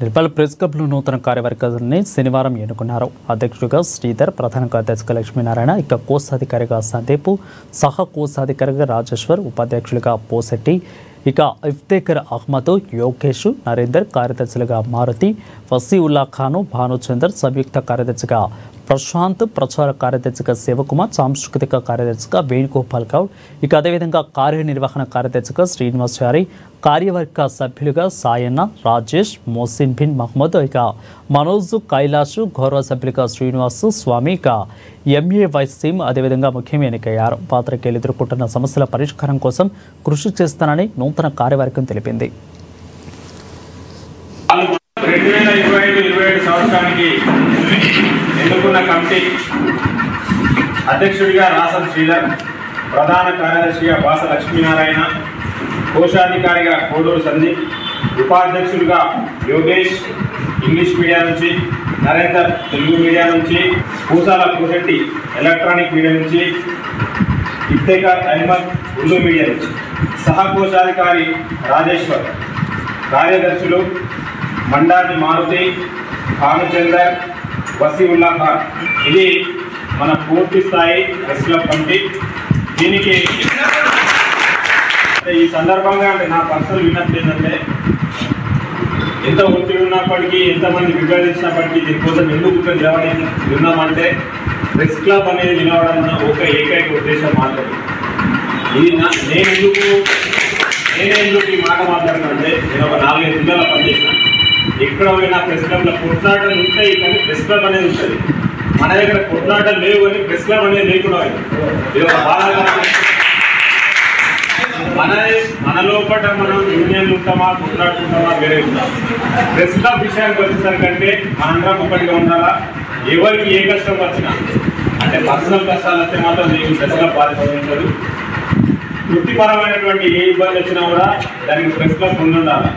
Nirmal press క్లబ్లో నూతన కార్యవర్గాన్ని శనివారం ఎన్నుకున్నారు. అధ్యక్షుడిగా శ్రీధర్, ప్రధాన కార్యదర్శిగా లక్ష్మీనారాయణ, ఇక కోశాధికారిగా సందీప్, సహ కోశాధికారిగా రాజేశ్వర్, ఉపాధ్యక్షులుగా పోసెట్టి, ఇక ఇఫ్తేఖర్ అహ్మద్, యోగేష్, నరేందర్, కార్యదర్శులుగా మారుతి, వసీవుల్లా ఖాను, భానుచందర్, సంయుక్త కార్యదర్శిగా ప్రశాంత్, ప్రచార కార్యదర్శిగా శివకుమార్, సాంస్కృతిక కార్యదర్శిగా వేణుగోపాల్ గౌడ్, ఇక అదేవిధంగా కార్యనిర్వహణ కార్యదర్శిగా శ్రీనివాసారి, కార్యవర్గ సభ్యులుగా సాయన్న, రాజేష్, మోసిన్ బిన్ మహమ్మద్, ఇక మనోజ్, కైలాష్, గౌరవ సభ్యులుగా శ్రీనివాస్ స్వామి, ఇక ఎంఏ వైసీం అదేవిధంగా ముఖ్యంగా ఎన్నికయ్యారు. పాత్రికేయులు ఎదుర్కొంటున్న సమస్యల పరిష్కారం కోసం కృషి చేస్తానని నూతన కార్యవర్గం తెలిపింది. 2025-27 సంవత్సరానికి ఎన్నుకున్న కమిటీ అధ్యక్షుడిగా రాసం శ్రీధర్, ప్రధాన కార్యదర్శిగా బాస లక్ష్మీనారాయణ, కోశాధికారిగా కోడూరు సందీప్, ఉపాధ్యక్షులుగా యోగేష్ ఇంగ్లీష్ మీడియా నుంచి, నరేందర్ తెలుగు మీడియా నుంచి, పూసాల పూసెట్టి ఎలక్ట్రానిక్ మీడియా నుంచి, ఇఫ్తేఖర్ అహ్మద్ ఉర్దూ మీడియా నుంచి, సహ కోశాధికారి రాజేశ్వర్, కార్యదర్శులు మండాది మారుతి, భానుచందర్, వసీవుల్లా ఖాన్. ఇది మన పూర్తి స్థాయి ప్రెస్ క్లబ్ కమిటీ. దీనికి ఈ సందర్భంగా నా పర్సనల్ విన్నప్పుడు ఏంటంటే, ఎంత ఒత్తిడి ఉన్నప్పటికీ, ఎంతమంది విభజించినప్పటికీ దీనికోసం ఎందుకు విన్నామంటే ప్రెస్ క్లబ్ అనేది వినవడం ఒక ఏకైక ఉద్దేశం మాత్రమే. ఇది నేనే ఎందుకు ఈ మాట మాట్లాడుతుంటే, నేను ఒక 4-5 జిల్లాలో పనిచేస్తాను. ఎక్కడ పోయినా ప్రెస్ క్లబ్లో కొట్లాటలు ఉంటాయి, కానీ ప్రెస్ క్లబ్ అనేది ఉంటుంది. మన దగ్గర కొట్లాటలు లేవు, కానీ ప్రెస్ క్లబ్ అనేది లేకుండా ఇది ఒక బాధాకరం. మన లోపల మనం యూనియన్లు ఉంటామా, కొట్లాడుకుంటామా, వేరే ఉంటాం. ప్రెస్ క్లబ్ విషయానికి వచ్చేసరికంటే మనందరం ఒకటిగా ఉండాలా. ఎవరికి ఏ కష్టం వచ్చినా, అంటే పర్సనల్ కష్టాలు వస్తే మాత్రం దీనికి ప్రెస్ క్లబ్ బాధించదు. వృత్తిపరమైనటువంటి ఏ ఇబ్బంది వచ్చినా కూడా దానికి ప్రెస్ క్లబ్ ఉండాలి.